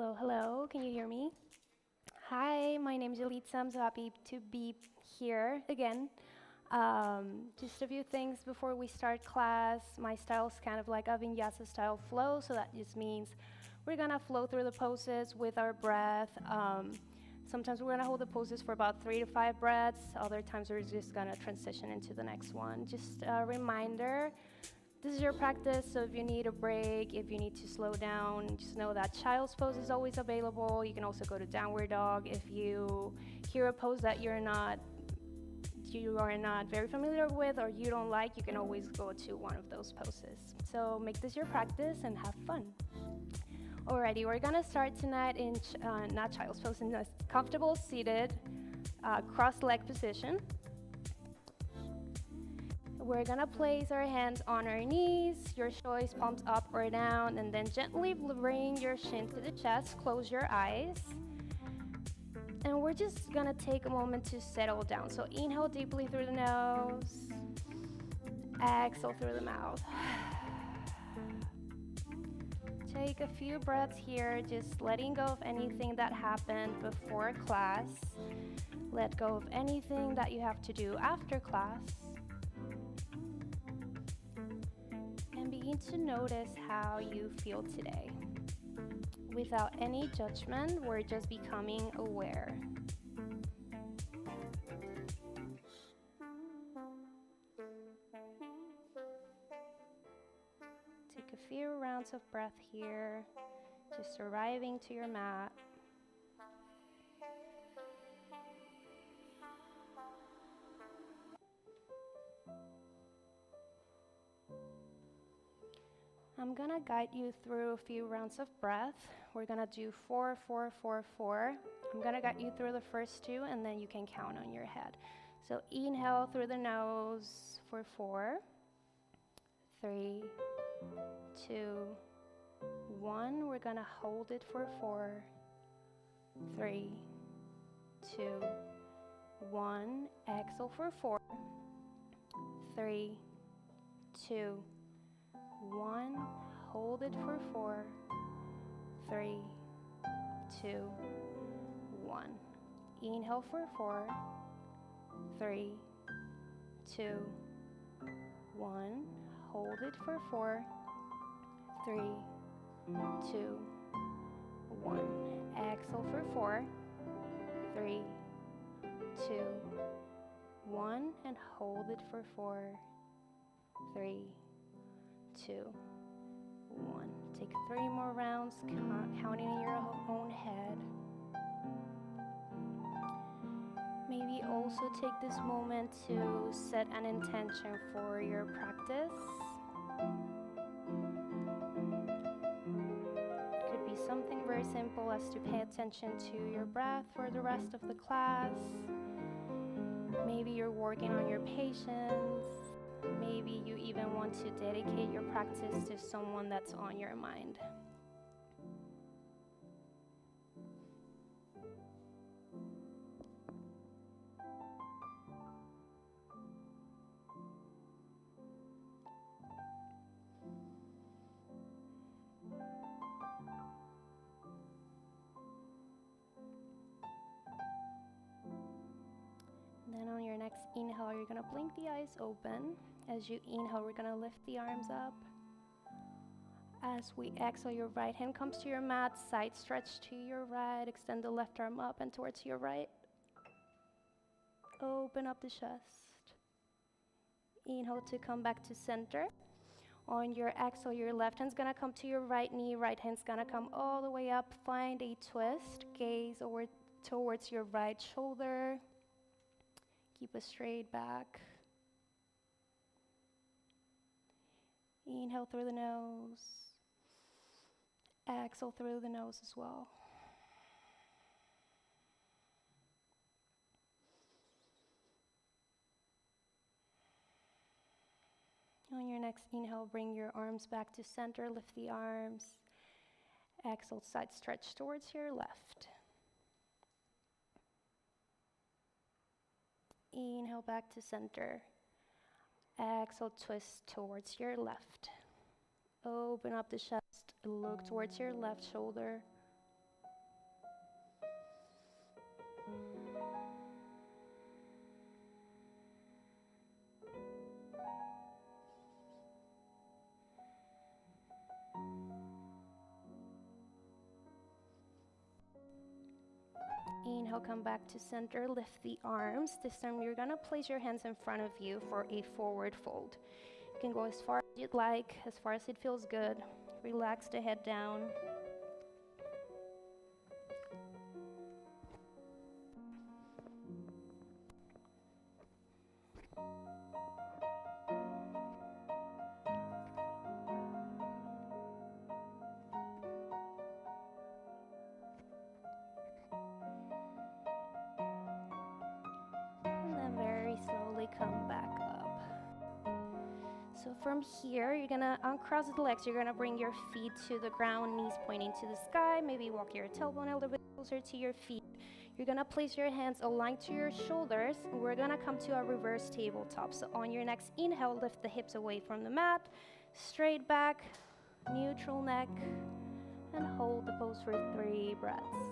Hello, hello. Can you hear me? Hi, my name is Yelitza. I'm so happy to be here again. Just a few things before we start class. My style is kind of like a vinyasa style flow, so that just means we're gonna flow through the poses with our breath. Sometimes we're gonna hold the poses for about 3 to 5 breaths. Other times we're just gonna transition into the next one. Just a reminder, this is your practice, so if you need a break, if you need to slow down, just know that child's pose is always available. You can also go to downward dog. If you hear a pose that you are not very familiar with or you don't like, you can always go to one of those poses. So make this your practice and have fun. Alrighty, we're gonna start tonight in not child's pose, in a comfortable seated cross leg position. We're gonna place our hands on our knees, your choice, palms up or down, and then gently bring your shin to the chest, close your eyes. And we're just gonna take a moment to settle down. So inhale deeply through the nose, exhale through the mouth. Take a few breaths here, just letting go of anything that happened before class. Let go of anything that you have to do after class. And begin to notice how you feel today. Without any judgment, we're just becoming aware. Take a few rounds of breath here, just arriving to your mat. I'm gonna guide you through a few rounds of breath. We're gonna do 4, 4, 4, 4. I'm gonna guide you through the first two and then you can count on your head. So inhale through the nose for 4, 3, 2, 1. We're gonna hold it for 4, 3, 2, 1. Exhale for 4, 3, 2, 1. Hold it for 4, 3, 2, 1. Inhale for 4, 3, 2, 1. Hold it for 4, 3, 2, 1. Exhale for 4, 3, 2, 1. And hold it for 4, 3, 2, 1. Take 3 more rounds, counting in your own head. Maybe also take this moment to set an intention for your practice. It could be something very simple as to pay attention to your breath for the rest of the class. Maybe you're working on your patience. Maybe you even want to dedicate your practice to someone that's on your mind. Then on your next inhale, you're gonna blink the eyes open. As you inhale, we're gonna lift the arms up. As we exhale, your right hand comes to your mat, side stretch to your right, extend the left arm up and towards your right. Open up the chest. Inhale to come back to center. On your exhale, your left hand's gonna come to your right knee, right hand's gonna come all the way up. Find a twist, gaze over towards your right shoulder. Keep a straight back. Inhale through the nose. Exhale through the nose as well. On your next inhale, bring your arms back to center. Lift the arms. Exhale, side stretch towards your left. Inhale back to center. Exhale, twist towards your left. Open up the chest, look towards your left shoulder. Inhale, come back to center, lift the arms. This time you're gonna place your hands in front of you for a forward fold. You can go as far as you'd like, as far as it feels good. Relax the head down. Come back up. So from here, you're gonna uncross the legs. You're gonna bring your feet to the ground, knees pointing to the sky. Maybe walk your tailbone a little bit closer to your feet. You're gonna place your hands aligned to your shoulders. We're gonna come to a reverse tabletop. So on your next inhale, lift the hips away from the mat, straight back, neutral neck, and hold the pose for 3 breaths.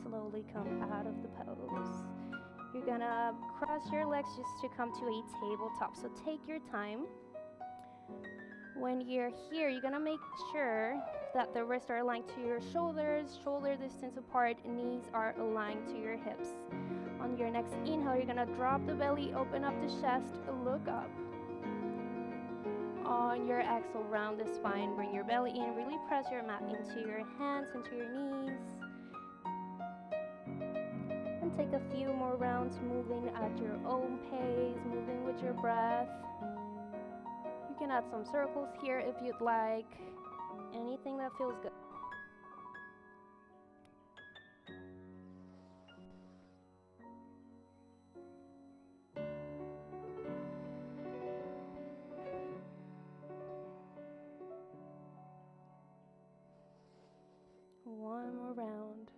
Slowly come out of the pose. You're gonna cross your legs just to come to a tabletop. So take your time. When you're here, you're gonna make sure that the wrists are aligned to your shoulders, shoulder distance apart, knees are aligned to your hips. On your next inhale, you're gonna drop the belly, open up the chest, look up. On your exhale, round the spine, bring your belly in, really press your mat into your hands, into your knees. Take a few more rounds, moving at your own pace, moving with your breath. You can add some circles here if you'd like. Anything that feels good. One more round.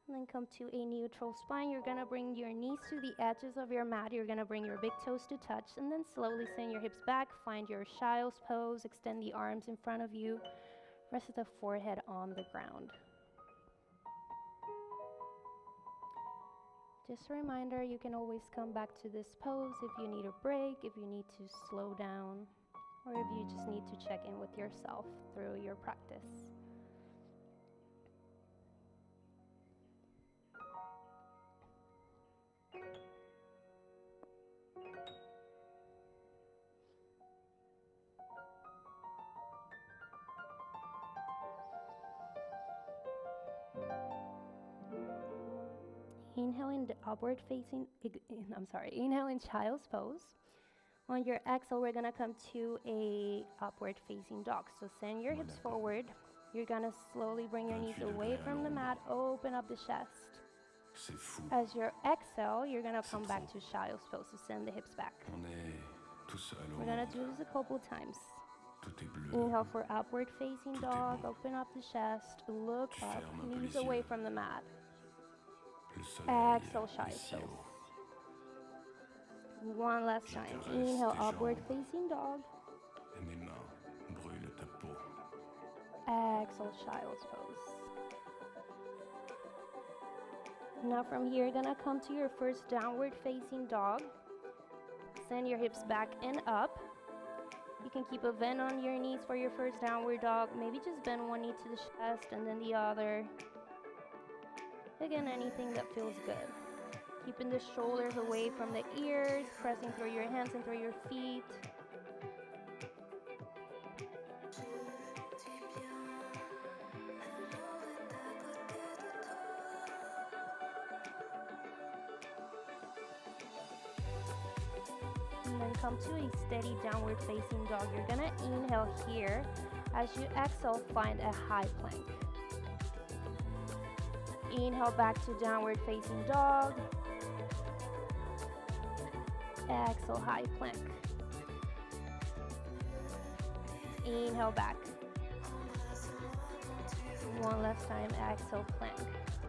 And then come to a neutral spine. You're gonna bring your knees to the edges of your mat. You're gonna bring your big toes to touch, and then slowly send your hips back. Find your child's pose. Extend the arms in front of you. Rest the forehead on the ground. Just a reminder, you can always come back to this pose if you need a break, if you need to slow down, or if you just need to check in with yourself through your practice. Inhale in the inhale in child's pose. On your exhale, we're gonna come to a upward facing dog. So send your hips forward. You're gonna slowly bring your knees away from the mat, open up the chest. As you exhale, you're gonna come back to child's pose. So send the hips back. We're gonna do this a couple times. Inhale for upward facing dog, open up the chest, look up, knees away from the mat. Exhale, child's pose. One last time. Inhale, upward facing dog. Exhale, child's pose. Now from here, you're gonna come to your first downward facing dog. Send your hips back and up. You can keep a bend on your knees for your first downward dog. Maybe just bend one knee to the chest and then the other. Again, anything that feels good. Keeping the shoulders away from the ears, pressing through your hands and through your feet. And then come to a steady downward facing dog. You're gonna inhale here. As you exhale, find a high plank. Inhale back to downward facing dog. Exhale, high plank. Inhale back. One last time, exhale, plank.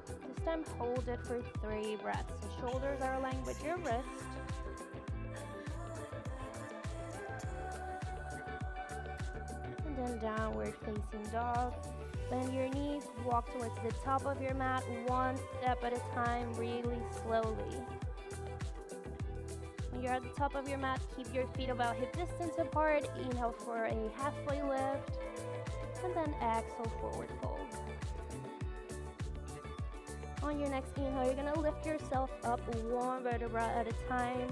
This time, hold it for 3 breaths. The shoulders are aligned with your wrist. And then downward facing dog. Bend your knees, walk towards the top of your mat, one step at a time, really slowly. When you're at the top of your mat, keep your feet about hip distance apart. Inhale for a halfway lift, and then exhale, forward fold. On your next inhale, you're gonna lift yourself up one vertebra at a time.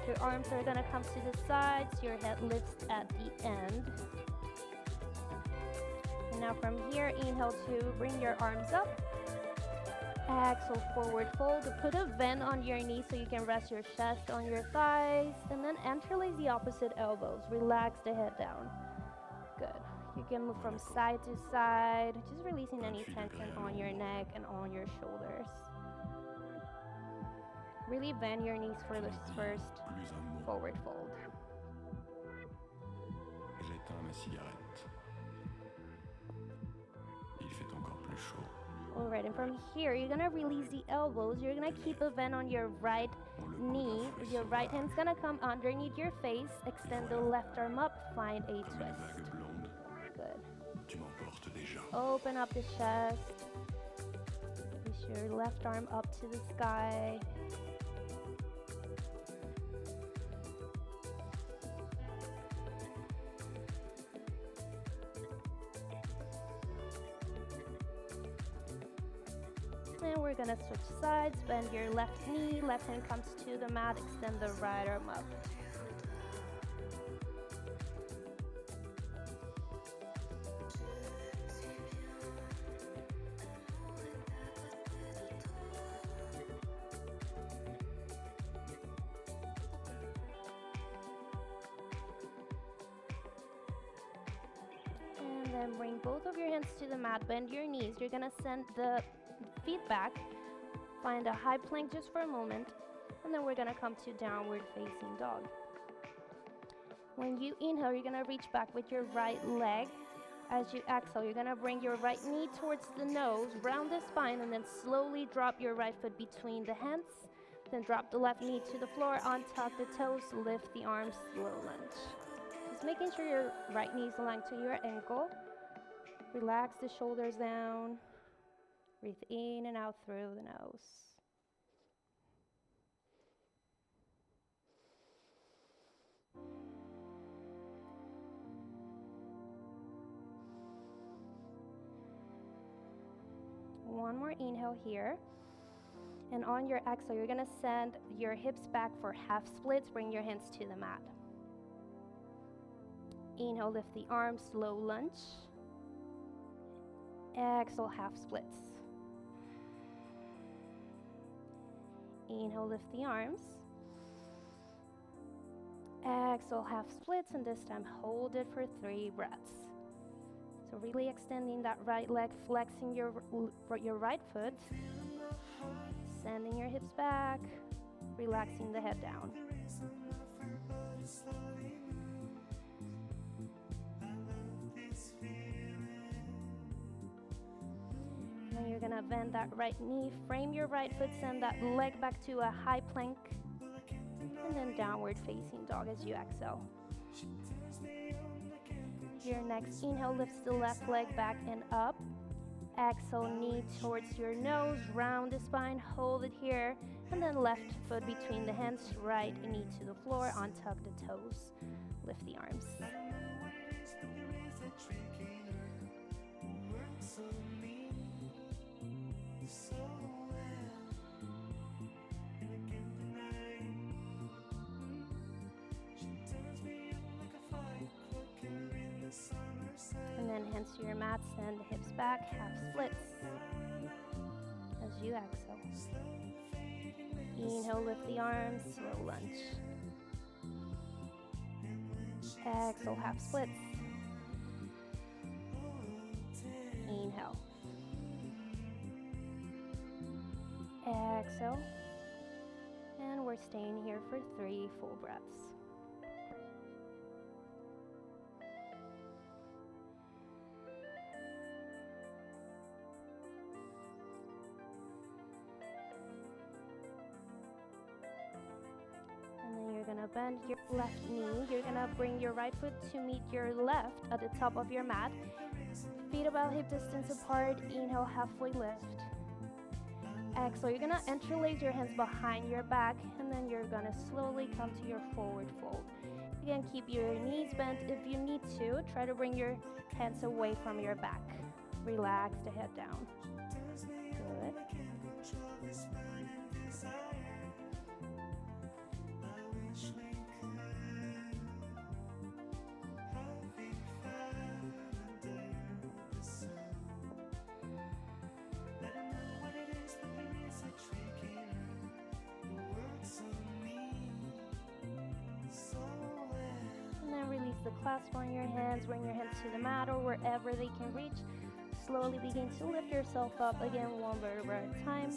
Your arms are gonna come to the sides, your head lifts at the end. And now from here, inhale to bring your arms up. Exhale, forward fold. Put a vent on your knees so you can rest your chest on your thighs. And then interlace the opposite elbows. Relax the head down. Good. You can move from side to side, just releasing any tension on your neck and on your shoulders. Really bend your knees for this first forward fold. Alright, and from here, you're gonna release the elbows. You're gonna keep a vent on your right knee. Your right hand's gonna come underneath your face. Extend the left arm up, find a twist. Good. Open up the chest. Reach your left arm up to the sky. And we're gonna switch sides. Bend your left knee. Left hand comes to the mat. Extend the right arm up. And then bring both of your hands to the mat. Bend your knees. You're gonna send the feet back, find a high plank just for a moment, and then we're gonna come to downward facing dog. When you inhale, you're gonna reach back with your right leg. As you exhale, you're gonna bring your right knee towards the nose, round the spine, and then slowly drop your right foot between the hands. Then drop the left knee to the floor, untuck the toes, lift the arms, slow lunge. Just making sure your right knee is aligned to your ankle. Relax the shoulders down. Breathe in and out through the nose. One more inhale here. And on your exhale, you're gonna send your hips back for half splits. Bring your hands to the mat. Inhale, lift the arms, slow lunge. Exhale, half splits. Inhale, lift the arms. Exhale, half splits, and this time hold it for 3 breaths. So really extending that right leg, flexing your right foot, sending your hips back, relaxing the head down. Now you're gonna bend that right knee, frame your right foot, send that leg back to a high plank, and then downward facing dog as you exhale. Your next inhale lifts the left leg back and up. Exhale, knee towards your nose, round the spine, hold it here, and then left foot between the hands, right knee to the floor, untuck the toes, lift the arms. And then hands to your mat, send the hips back, half splits as you exhale. Inhale, lift the arms, slow lunge. Exhale, half splits. Inhale. Exhale. And we're staying here for 3 full breaths. You're gonna bend your left knee. You're gonna bring your right foot to meet your left at the top of your mat. feet about hip distance apart. Inhale, halfway lift. Exhale, you're gonna interlace your hands behind your back, and then you're gonna slowly come to your forward fold. Again, keep your knees bent. If you need to, try to bring your hands away from your back. Relax the head down. Good. Release the clasp on your hands, bring your hands to the mat or wherever they can reach. Slowly begin to lift yourself up again, one vertebra at a time.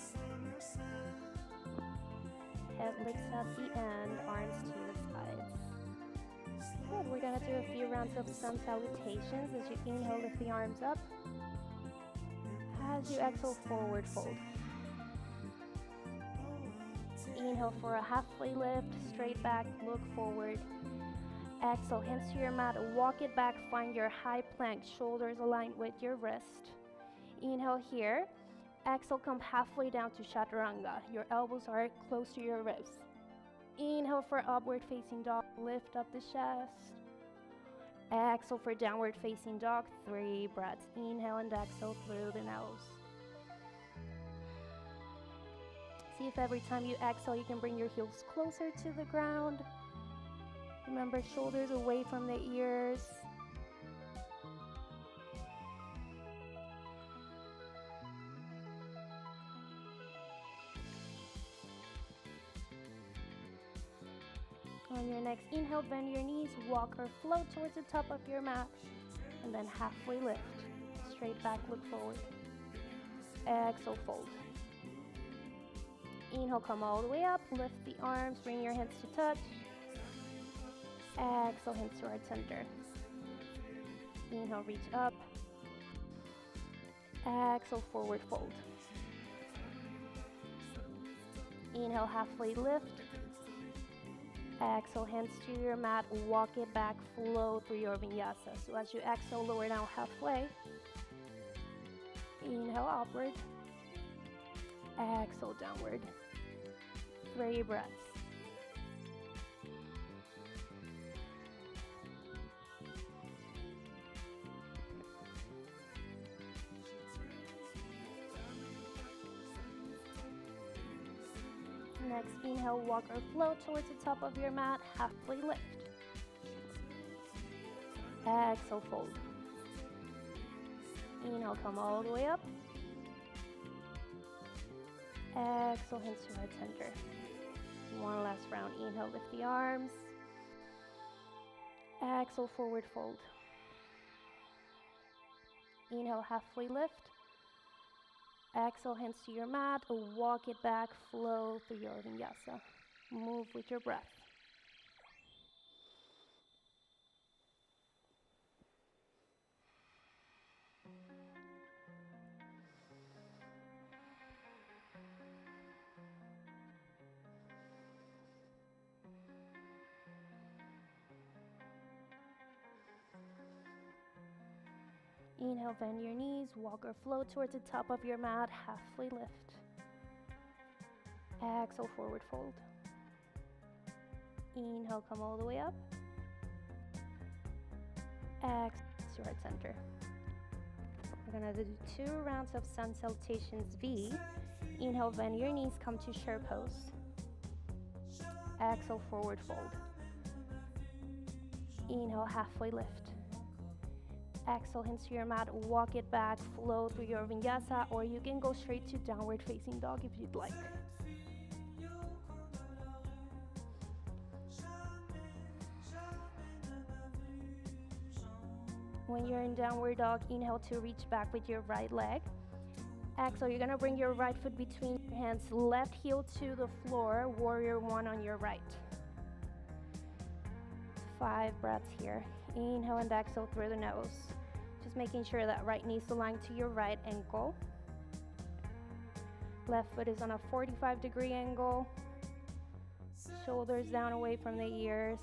Head lifts at the end, arms to the sides. Good, we're gonna do a few rounds of sun salutations. As you inhale, lift the arms up. As you exhale, forward fold. Inhale for a halfway lift, straight back, look forward. Exhale, hands to your mat, walk it back, find your high plank, shoulders aligned with your wrist. Inhale here. Exhale, come halfway down to chaturanga. Your elbows are close to your ribs. Inhale for upward facing dog, lift up the chest. Exhale for downward facing dog, 3 breaths. Inhale and exhale through the nose. See if every time you exhale, you can bring your heels closer to the ground. Remember, shoulders away from the ears. On your next inhale, bend your knees, walk or float towards the top of your mat, and then halfway lift. Straight back, look forward. Exhale, fold. Inhale, come all the way up, lift the arms, bring your hands to touch. Exhale, hands to our center. Inhale, reach up. Exhale, forward fold. Inhale, halfway lift. Exhale, hands to your mat, walk it back, flow through your vinyasa. So as you exhale, lower down halfway. Inhale, upward. Exhale, downward. 3 breaths. Next, inhale, walk or float towards the top of your mat, halfway lift. Exhale, fold. Inhale, come all the way up. Exhale, hands to our center. One last round. Inhale, lift the arms. Exhale, forward fold. Inhale, halfway lift. Exhale, hands to your mat, walk it back, flow through your vinyasa. Move with your breath. Inhale, bend your knees, walk or float towards the top of your mat, halfway lift. Exhale, forward fold. Inhale, come all the way up. Exhale, to our center. We're gonna do 2 rounds of sun salutations V. Inhale, bend your knees, come to chair pose. Exhale, forward fold. Inhale, halfway lift. Exhale, hands to your mat, walk it back, flow through your vinyasa, or you can go straight to downward facing dog if you'd like. When you're in downward dog, inhale to reach back with your right leg. Exhale, you're gonna bring your right foot between your hands, left heel to the floor, warrior 1 on your right. 5 breaths here. Inhale and exhale through the nose. Just making sure that right knee is aligned to your right ankle. Left foot is on a 45-degree angle. Shoulders down away from the ears.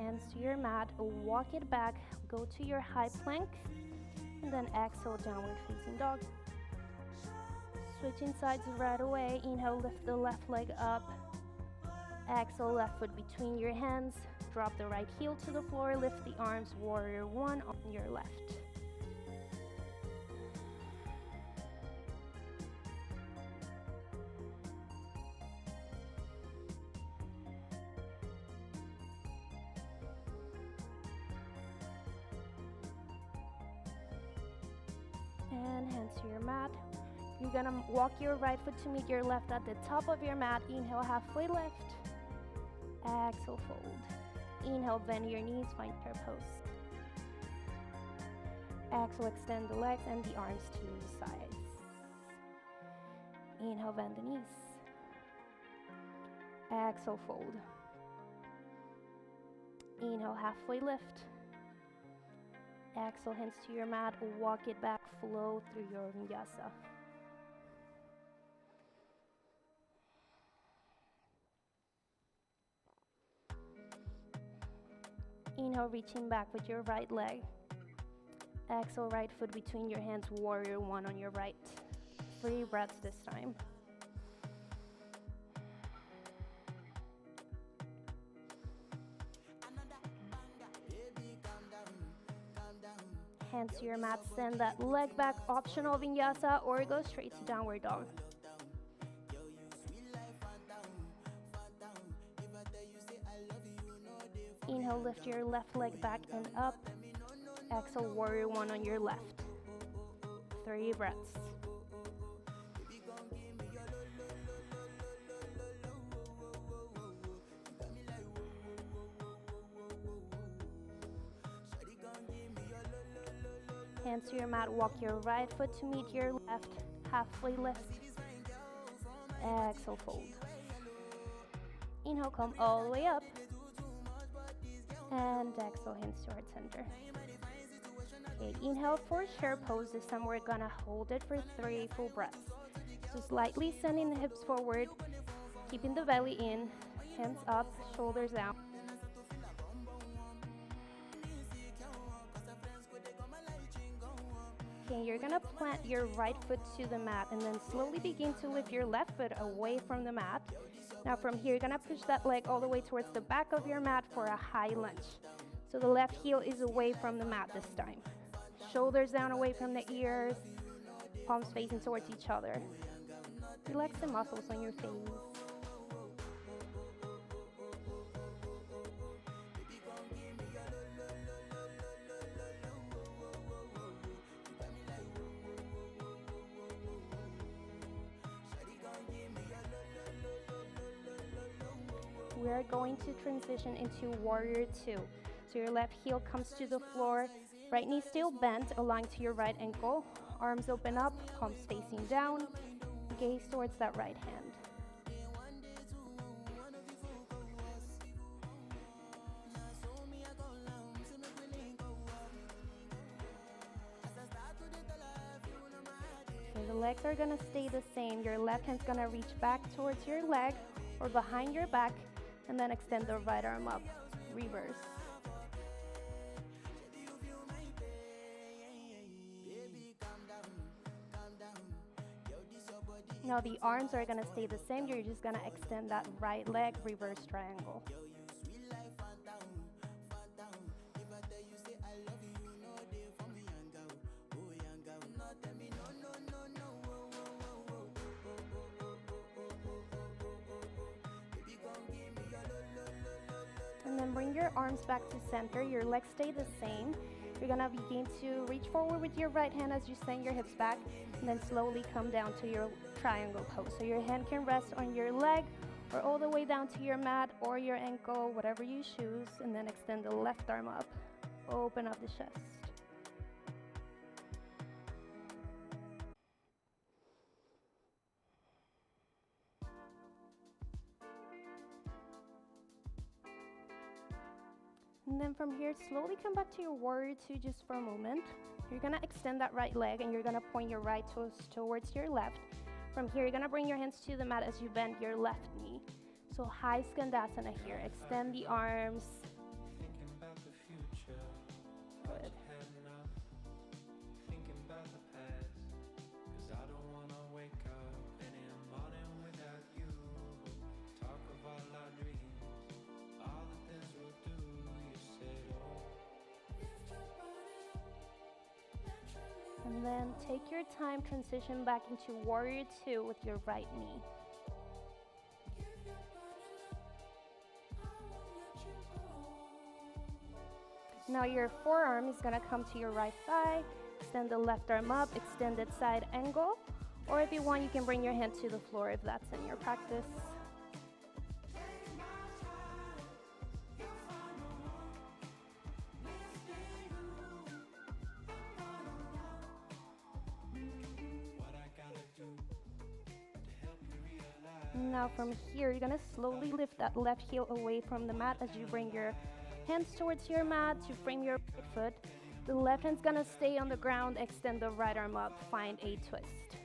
hands to your mat, walk it back, go to your high plank, and then exhale, downward facing dog. Switching sides right away. Inhale, lift the left leg up. Exhale, left foot between your hands. Drop the right heel to the floor, lift the arms, warrior one on your left. And hands to your mat. You're gonna walk your right foot to meet your left at the top of your mat. Inhale, halfway lift. Exhale, fold. Inhale, bend your knees, find your pose. Exhale, extend the legs and the arms to the sides. Inhale, bend the knees. Exhale, fold. Inhale, halfway lift. Exhale, hands to your mat, walk it back, flow through your vinyasa. Inhale, reaching back with your right leg. Exhale, right foot between your hands, warrior one on your right. 3 breaths this time. Hands to your mat, send that leg back, optional vinyasa, or go straight to downward dog. Inhale, lift your left leg back and up. Exhale, warrior one on your left. 3 breaths. Hands to your mat, walk your right foot to meet your left, halfway lift. Exhale, fold. Inhale, come all the way up. And exhale, hands to our center. Okay, inhale for chair pose. This time we're gonna hold it for 3 full breaths. So slightly sending the hips forward, keeping the belly in, hands up, shoulders down. Okay, you're gonna plant your right foot to the mat and then slowly begin to lift your left foot away from the mat. Now from here, you're gonna push that leg all the way towards the back of your mat for a high lunge. So the left heel is away from the mat this time. Shoulders down away from the ears, palms facing towards each other. Relax the muscles on your face. We are going to transition into warrior two. So your left heel comes to the floor, right knee still bent, aligned to your right ankle, arms open up, palms facing down, gaze towards that right hand. Okay, the legs are gonna stay the same. Your left hand's gonna reach back towards your leg or behind your back, and then extend the right arm up, reverse. Now the arms are gonna stay the same. You're just gonna extend that right leg, reverse triangle. And then bring your arms back to center. Your legs stay the same. You're gonna begin to reach forward with your right hand as you send your hips back, and then slowly come down to your triangle pose. So your hand can rest on your leg or all the way down to your mat or your ankle, whatever you choose, and then extend the left arm up. Open up the chest. And then from here, slowly come back to your warrior two just for a moment. You're gonna extend that right leg and you're gonna point your right toes towards your left. From here, you're gonna bring your hands to the mat as you bend your left knee. So high Skandasana here. Extend the arms, And then take your time, transition back into warrior two with your right knee. Now your forearm is gonna come to your right thigh, extend the left arm up, extended side angle, or if you want, you can bring your hand to the floor if that's in your practice. Now from here, you're gonna slowly lift that left heel away from the mat as you bring your hands towards your mat to frame your right foot. The left hand's gonna stay on the ground, extend the right arm up, find a twist.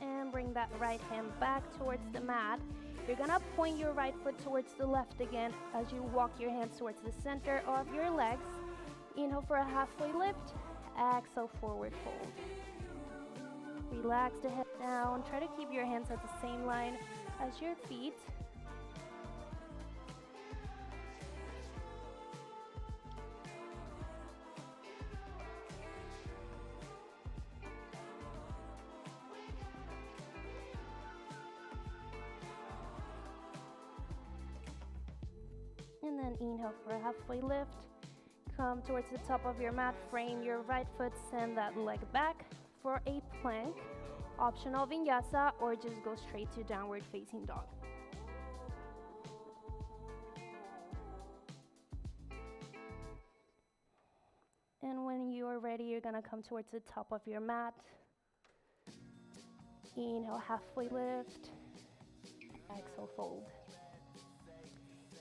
And bring that right hand back towards the mat. You're gonna point your right foot towards the left again as you walk your hands towards the center of your legs. Inhale for a halfway lift, exhale, forward fold. Relax the head down, try to keep your hands at the same line as your feet. And then inhale for a halfway lift. Come towards the top of your mat, frame your right foot, send that leg back for a plank. Optional vinyasa, or just go straight to downward facing dog. And when you are ready, you're gonna come towards the top of your mat. Inhale, halfway lift. Exhale, fold.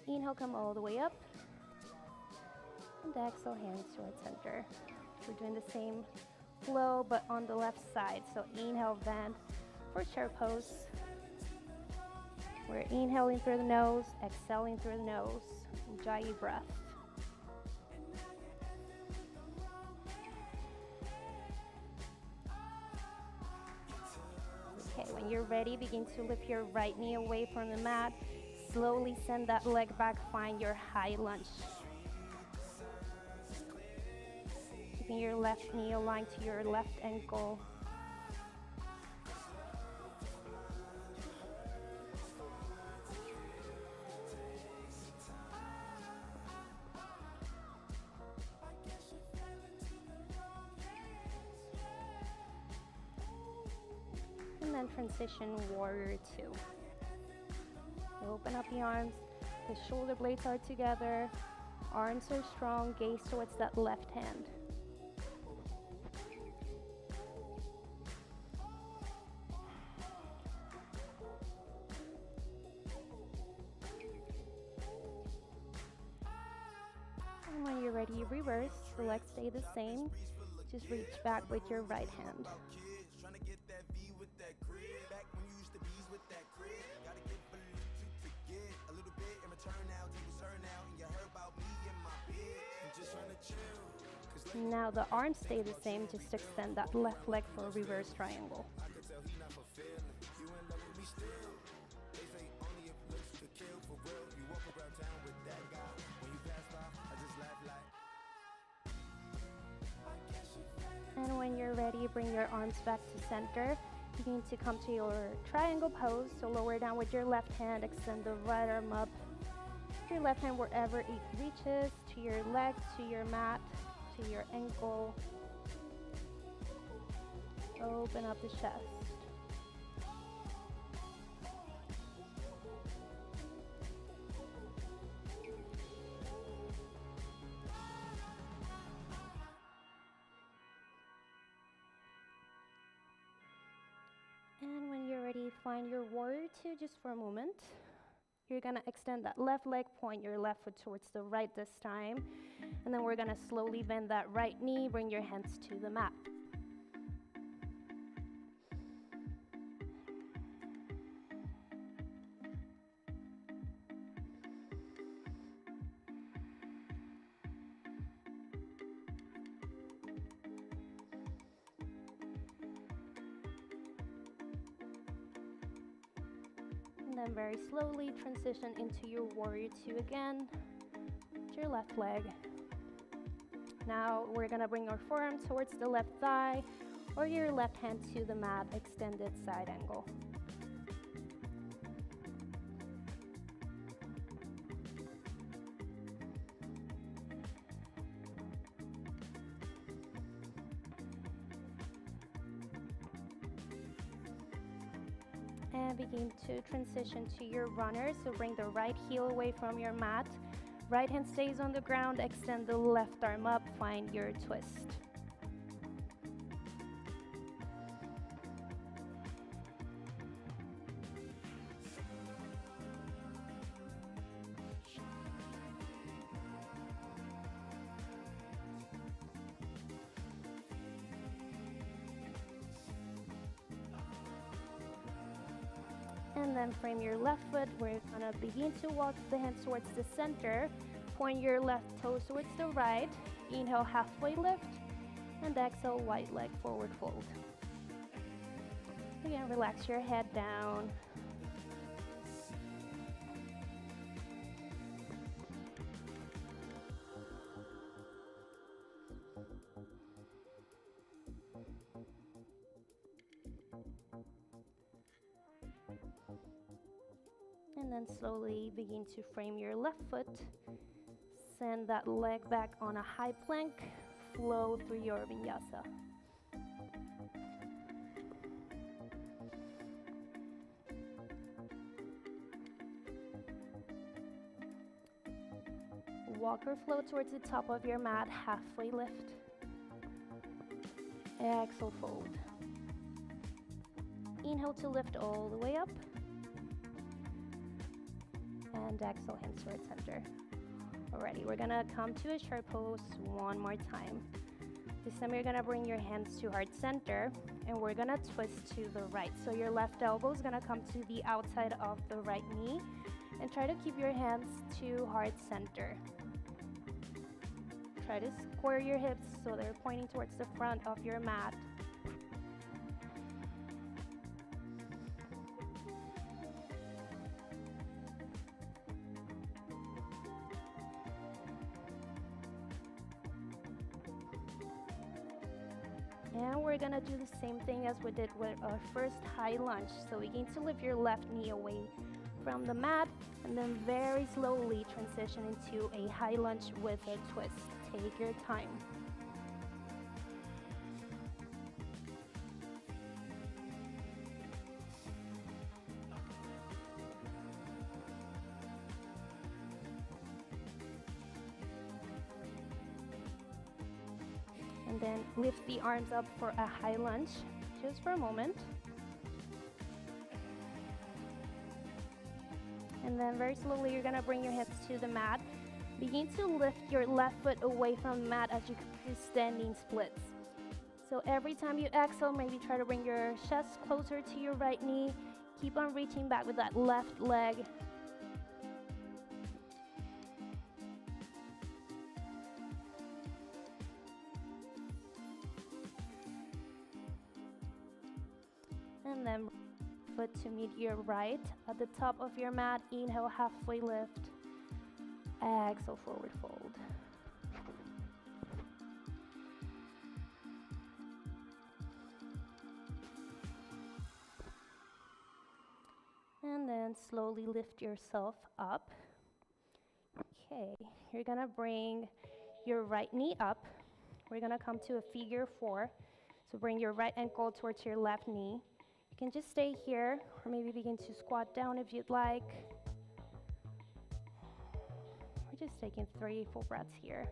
Inhale, come all the way up. And exhale, hands towards center. We're doing the same flow, but on the left side. So inhale, bend for chair pose. We're inhaling through the nose, exhaling through the nose. Enjoy your breath. Okay, when you're ready, begin to lift your right knee away from the mat. Slowly send that leg back, find your high lunge. Keeping your left knee aligned to your left ankle. And then transition warrior two. Open up the arms, the shoulder blades are together, arms are strong, gaze towards that left hand. And when you're ready, reverse, the legs stay the same, just reach back with your right hand. Now the arms stay the same, just extend that left leg for a reverse triangle. And when you're ready, bring your arms back to center. You need to come to your triangle pose, so lower down with your left hand, extend the right arm up. Your left hand wherever it reaches, to your leg, to your mat, to your ankle. Open up the chest. And when you're ready, find your warrior two just for a moment. You're gonna extend that left leg, point your left foot towards the right this time. And then we're gonna slowly bend that right knee, bring your hands to the mat. And then very slowly transition into your warrior two again, with your left leg. Now we're gonna bring our forearm towards the left thigh or your left hand to the mat, extended side angle. And begin to transition to your runner. So bring the right heel away from your mat. Right hand stays on the ground, extend the left arm up, find your twist. And then frame your left foot. We're gonna begin to walk the hands towards the center. Point your left toes towards the right. Inhale, halfway lift. And exhale, wide leg forward fold. Again, relax your head down. And then slowly begin to frame your left foot. Send that leg back on a high plank. Flow through your vinyasa. Walk or flow towards the top of your mat, halfway lift. Exhale, fold. Inhale to lift all the way up. And exhale, hands towards center. Alrighty, we're gonna come to a chair pose one more time. This time you're gonna bring your hands to heart center and we're gonna twist to the right. So your left elbow is gonna come to the outside of the right knee and try to keep your hands to heart center. Try to square your hips so they're pointing towards the front of your mat. And we're gonna do the same thing as we did with our first high lunge. So begin to lift your left knee away from the mat and then very slowly transition into a high lunge with a twist. Take your time. And then lift the arms up for a high lunge, just for a moment. And then very slowly, you're gonna bring your hips to the mat. Begin to lift your left foot away from the mat as you do standing splits. So every time you exhale, maybe try to bring your chest closer to your right knee. Keep on reaching back with that left leg. And then foot to meet your right at the top of your mat. Inhale, halfway lift. Exhale, forward fold. And then slowly lift yourself up. Okay, you're gonna bring your right knee up. We're gonna come to a figure four. So bring your right ankle towards your left knee. You can just stay here or maybe begin to squat down if you'd like. We're just taking 3 full breaths here.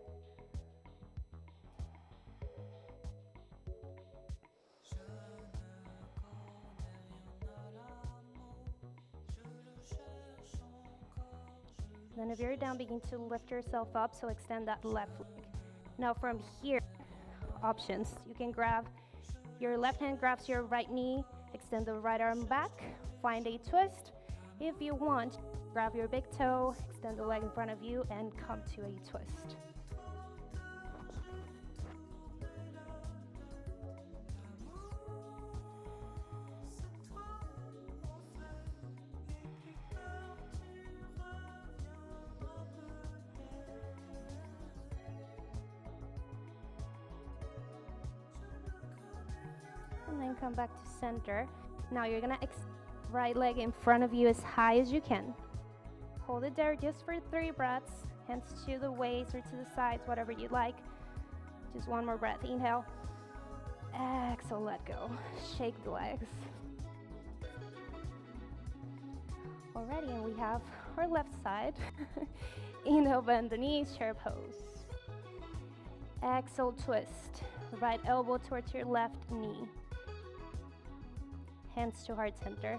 Then if you're down, begin to lift yourself up, so extend that left leg. Now from here, options. You can grab, your left hand grabs your right knee, extend the right arm back, find a twist. If you want, grab your big toe, extend the leg in front of you, and come to a twist. And then come back to center. Now you're gonna right leg in front of you as high as you can. Hold it there just for 3 breaths. Hands to the waist or to the sides, whatever you like. Just one more breath. Inhale. Exhale, let go. Shake the legs. Alrighty, and we have our left side. Inhale, bend the knees, chair pose. Exhale, twist. Right elbow towards your left knee. Hands to heart center.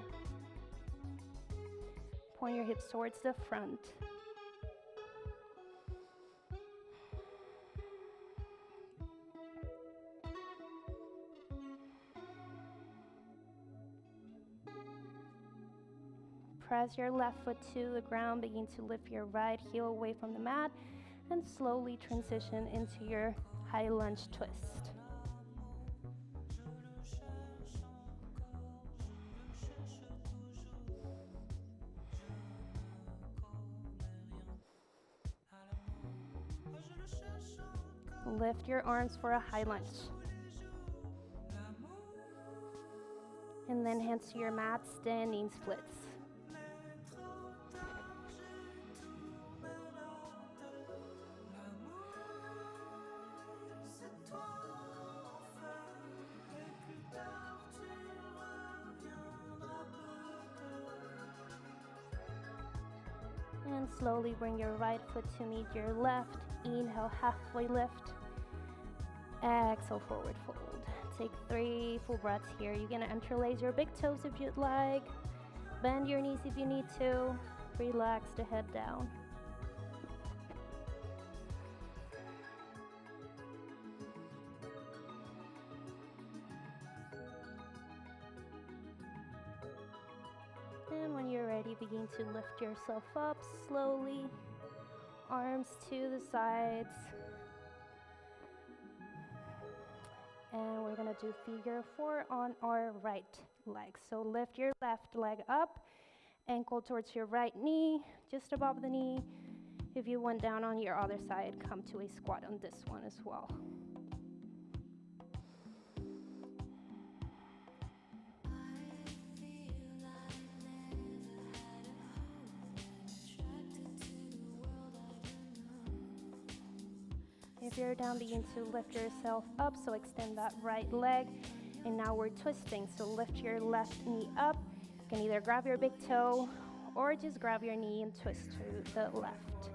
Point your hips towards the front. Press your left foot to the ground. Begin to lift your right heel away from the mat and slowly transition into your high lunge twist. Lift your arms for a high lunge. And then hands to your mat, standing splits. And slowly bring your right foot to meet your left. Inhale, halfway lift. Exhale, forward fold. Take 3 full breaths here. You're gonna interlace your big toes if you'd like. Bend your knees if you need to. Relax the head down. And when you're ready, begin to lift yourself up slowly. Arms to the sides. And we're gonna do figure 4 on our right leg. So lift your left leg up, ankle towards your right knee, just above the knee. If you went down on your other side, come to a squat on this one as well. If you're down, begin to lift yourself up, so extend that right leg. And now we're twisting, so lift your left knee up. You can either grab your big toe or just grab your knee and twist to the left.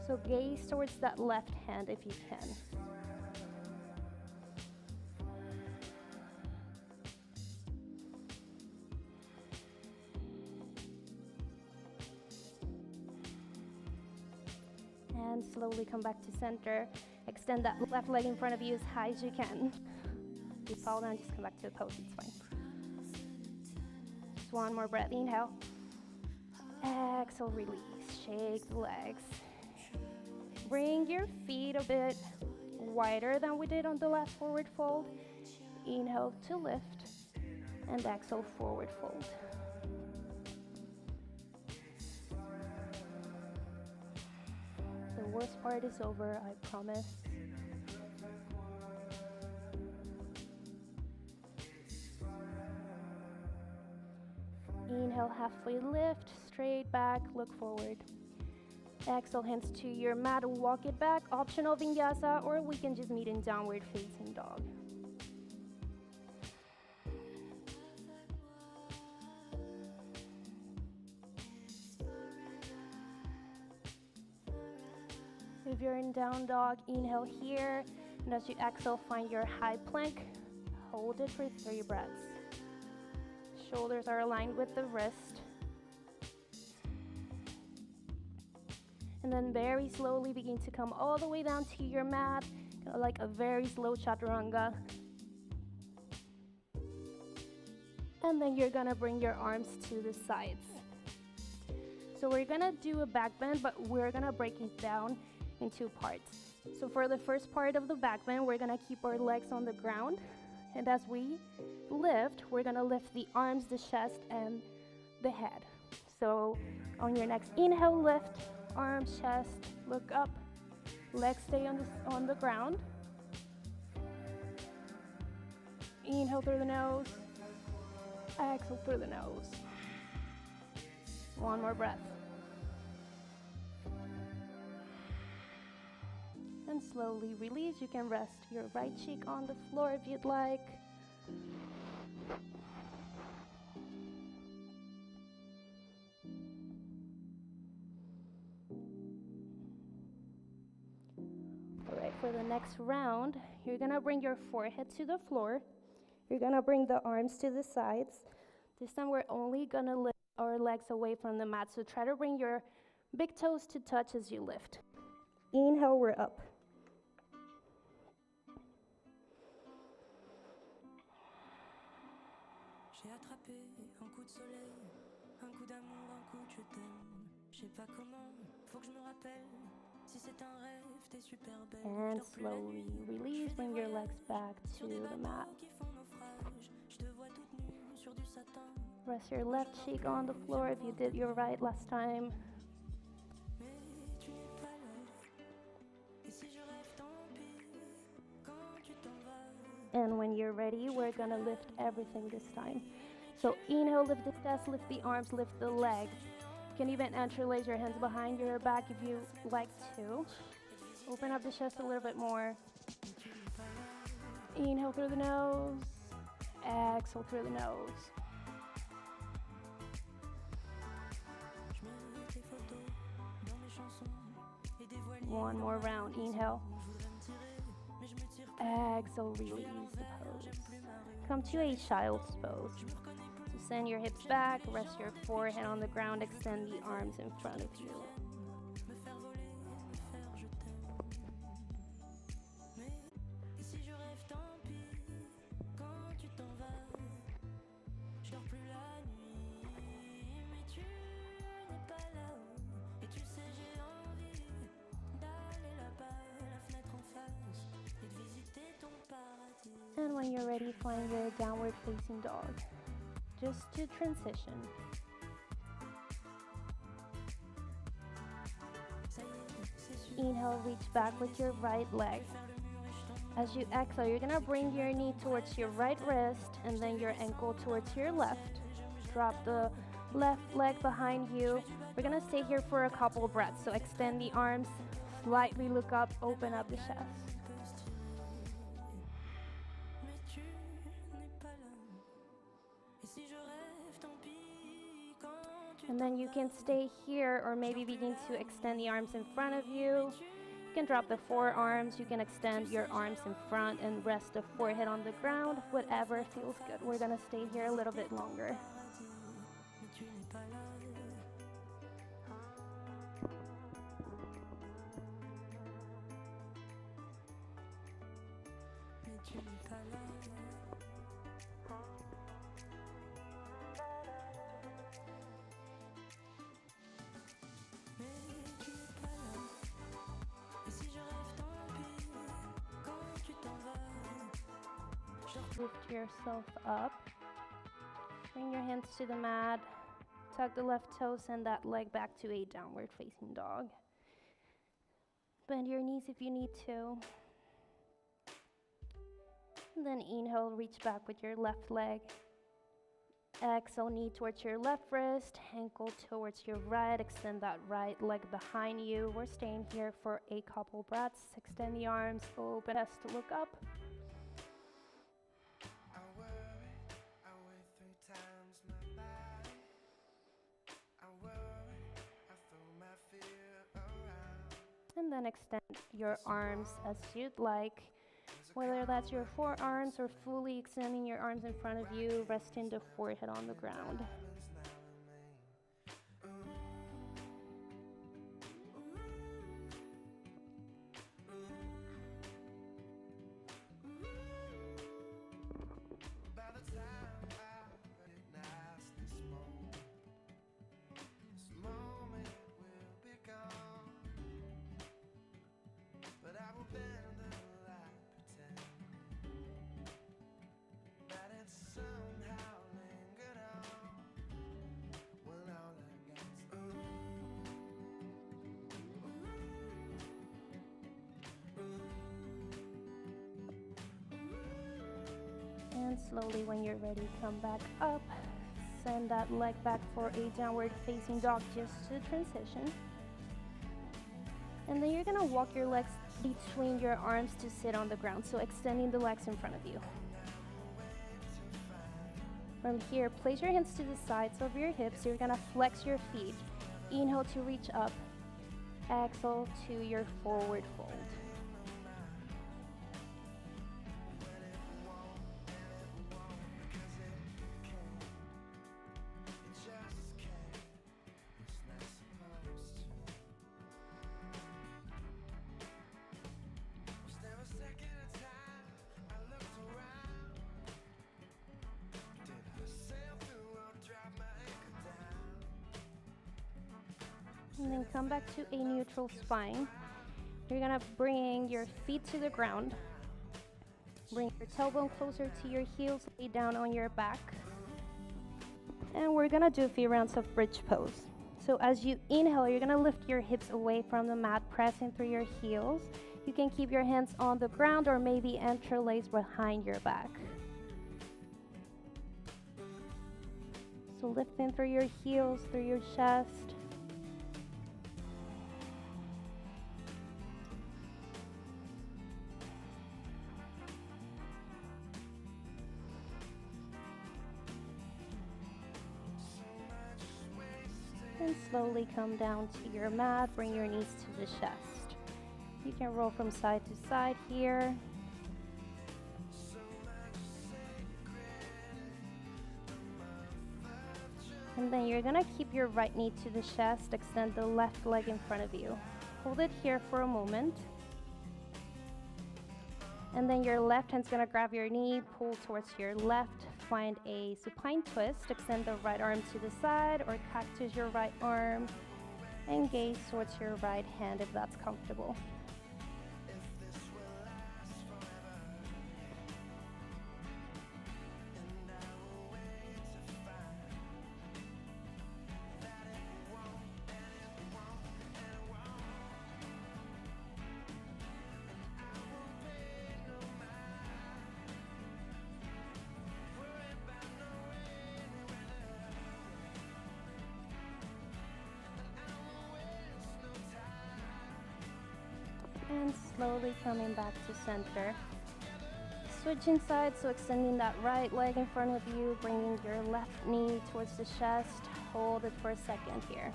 So gaze towards that left hand if you can. And slowly come back to center. Extend that left leg in front of you as high as you can. If you fall down, just come back to the pose, it's fine. Just one more breath, inhale. Exhale, release, shake the legs. Bring your feet a bit wider than we did on the last forward fold. Inhale to lift, and exhale, forward fold. The worst part is over, I promise. Inhale, halfway lift, straight back, look forward. Exhale, hands to your mat, walk it back. Optional vinyasa, or we can just meet in downward facing dog. If you're in down dog, inhale here, and as you exhale, find your high plank. Hold it for 3 breaths. Shoulders are aligned with the wrist. And then very slowly begin to come all the way down to your mat, like a very slow chaturanga. And then you're gonna bring your arms to the sides. So we're gonna do a back bend, but we're gonna break it down in 2 parts. So for the first part of the back bend, we're gonna keep our legs on the ground. And as we lift, we're gonna lift the arms, the chest, and the head. So on your next inhale, lift, arms, chest, look up, legs stay on the ground. Inhale through the nose. Exhale through the nose. One more breath. And slowly release. You can rest your right cheek on the floor if you'd like. All right, for the next round, you're gonna bring your forehead to the floor. You're gonna bring the arms to the sides. This time we're only gonna lift our legs away from the mat, so try to bring your big toes to touch as you lift. Inhale, we're up. J'ai attrapé un coup de soleil, un coup d'amour, un coup de je t'aime. Je sais pas comment, faut que je me rappelle. Si c'est un rêve, t'es super belle. And slowly release, bring your legs back to the mat. Je te vois toute nue sur du satin. Rest your left cheek on the floor if you did your right last time. Mais tu n'es pas là. Et si je rêve, tant pis. Quand tu t'en vas. And when you're ready, we're gonna lift everything this time. So inhale, lift the chest, lift the arms, lift the legs. You can even interlace your hands behind your back if you like to. Open up the chest a little bit more. Inhale through the nose. Exhale through the nose. One more round. Inhale. Exhale, release the pose. Come to a child's pose. So send your hips back, rest your forehead on the ground, extend the arms in front of you. And when you're ready, find your downward facing dog. Just to transition. Inhale, reach back with your right leg. As you exhale, you're gonna bring your knee towards your right wrist and then your ankle towards your left. Drop the left leg behind you. We're gonna stay here for a couple breaths. So extend the arms, slightly look up, open up the chest. And then you can stay here or maybe begin to extend the arms in front of you. You can drop the forearms. You can extend your arms in front and rest the forehead on the ground. Whatever feels good. We're going to stay here a little bit longer. Lift yourself up. Bring your hands to the mat. Tuck the left toe, send that leg back to a downward facing dog. Bend your knees if you need to. And then inhale, reach back with your left leg. Exhale, knee towards your left wrist, ankle towards your right. Extend that right leg behind you. We're staying here for a couple breaths. Extend the arms, open chest to look up. And then extend your arms as you'd like, whether that's your forearms or fully extending your arms in front of you, resting the forehead on the ground. And slowly, when you're ready, come back up. Send that leg back for a downward facing dog just to transition. And then you're gonna walk your legs between your arms to sit on the ground, so extending the legs in front of you. From here, place your hands to the sides of your hips. You're gonna flex your feet. Inhale to reach up. Exhale to your forward fold. And then come back to a neutral spine. You're gonna bring your feet to the ground. Bring your tailbone closer to your heels, lay down on your back. And we're gonna do a few rounds of bridge pose. So as you inhale, you're gonna lift your hips away from the mat, pressing through your heels. You can keep your hands on the ground or maybe interlace behind your back. So lifting through your heels, through your chest. And slowly come down to your mat, bring your knees to the chest. You can roll from side to side here. And then you're gonna keep your right knee to the chest, extend the left leg in front of you. Hold it here for a moment. And then your left hand's gonna grab your knee, pull towards your left, find a supine twist, extend the right arm to the side or cactus your right arm, and gaze towards your right hand if that's comfortable. And slowly coming back to center. Switching sides, so extending that right leg in front of you, bringing your left knee towards the chest. Hold it for a second here.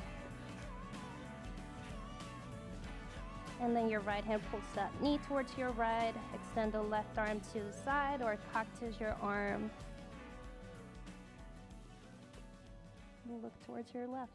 And then your right hand pulls that knee towards your right. Extend the left arm to the side or cactus your arm. And look towards your left.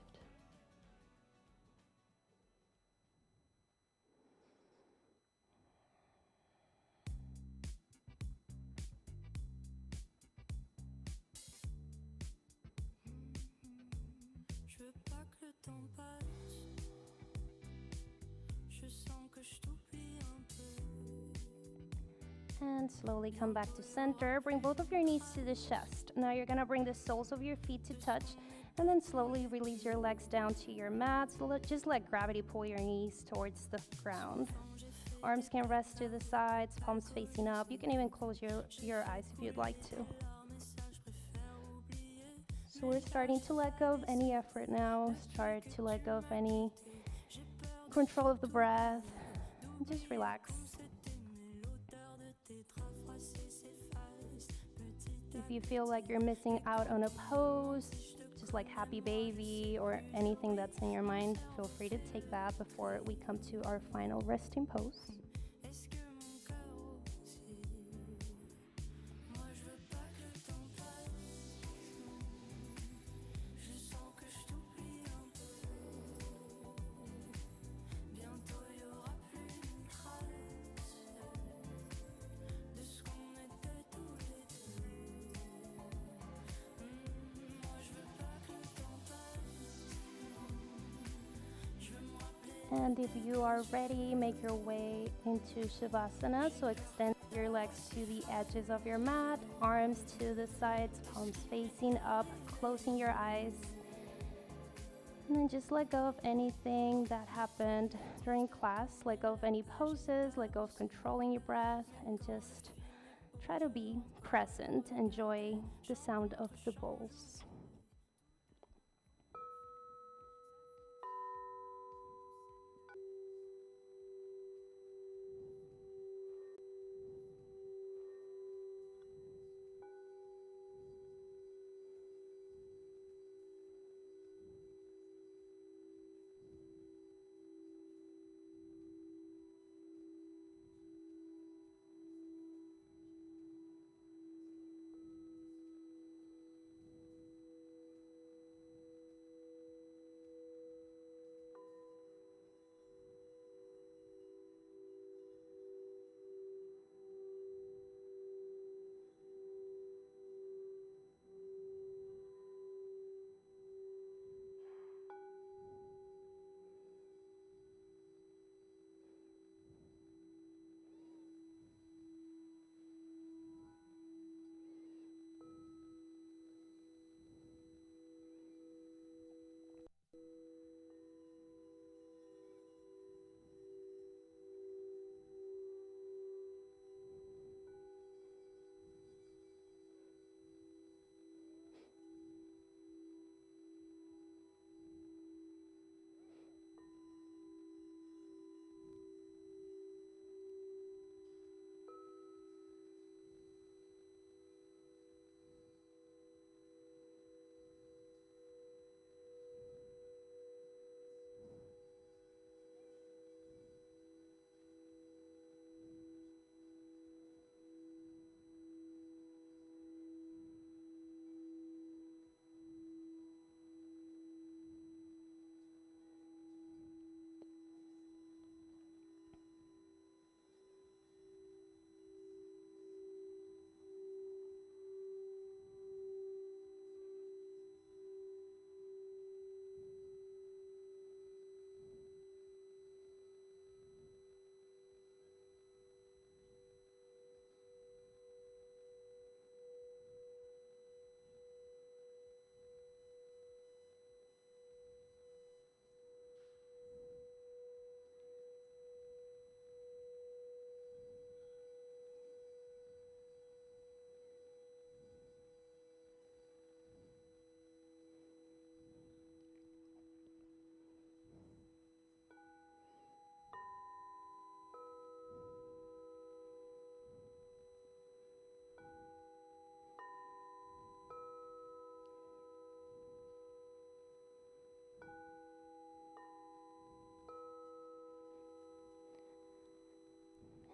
And slowly come back to center. Bring both of your knees to the chest. Now you're gonna bring the soles of your feet to touch, and then slowly release your legs down to your mat. So just let gravity pull your knees towards the ground. Arms can rest to the sides, palms facing up. You can even close your eyes if you'd like to. So we're starting to let go of any effort now. Start to let go of any control of the breath. Just relax. If you feel like you're missing out on a pose, just like happy baby or anything that's in your mind, feel free to take that before we come to our final resting pose. And if you are ready, make your way into Shavasana. So extend your legs to the edges of your mat, arms to the sides, palms facing up, closing your eyes. And then just let go of anything that happened during class. Let go of any poses, let go of controlling your breath, and just Try to be present, enjoy the sound of the bowls.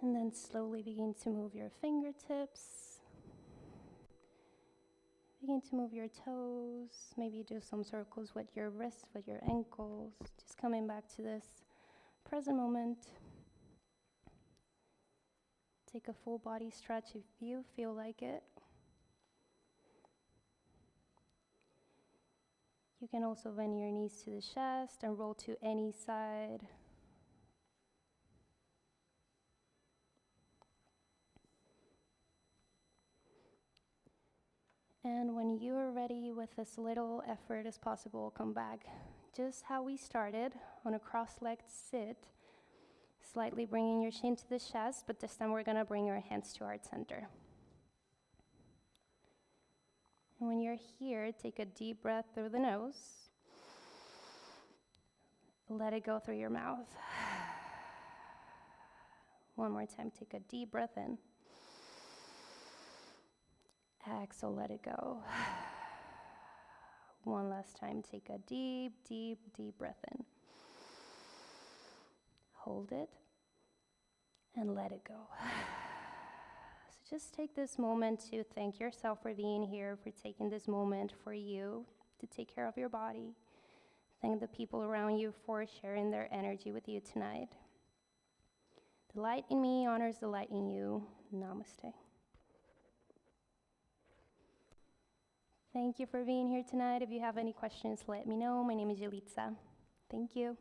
And then slowly begin to move your fingertips. Begin to move your toes. Maybe do some circles with your wrists, with your ankles. Just coming back to this present moment. Take a full body stretch if you feel like it. You can also bend your knees to the chest and roll to any side. And when you are ready with as little effort as possible, come back just how we started, on a cross-legged sit, slightly bringing your chin to the chest, but this time we're gonna bring our hands to our center. And when you're here, take a deep breath through the nose. Let it go through your mouth. One more time, take a deep breath in. Exhale, let it go. One last time, take a deep, deep, deep breath in. Hold it and let it go. So just take this moment to thank yourself for being here, for taking this moment for you to take care of your body. Thank the people around you for sharing their energy with you tonight. The light in me honors the light in you. Namaste. Thank you for being here tonight. If you have any questions, let me know. My name is Yelitza. Thank you.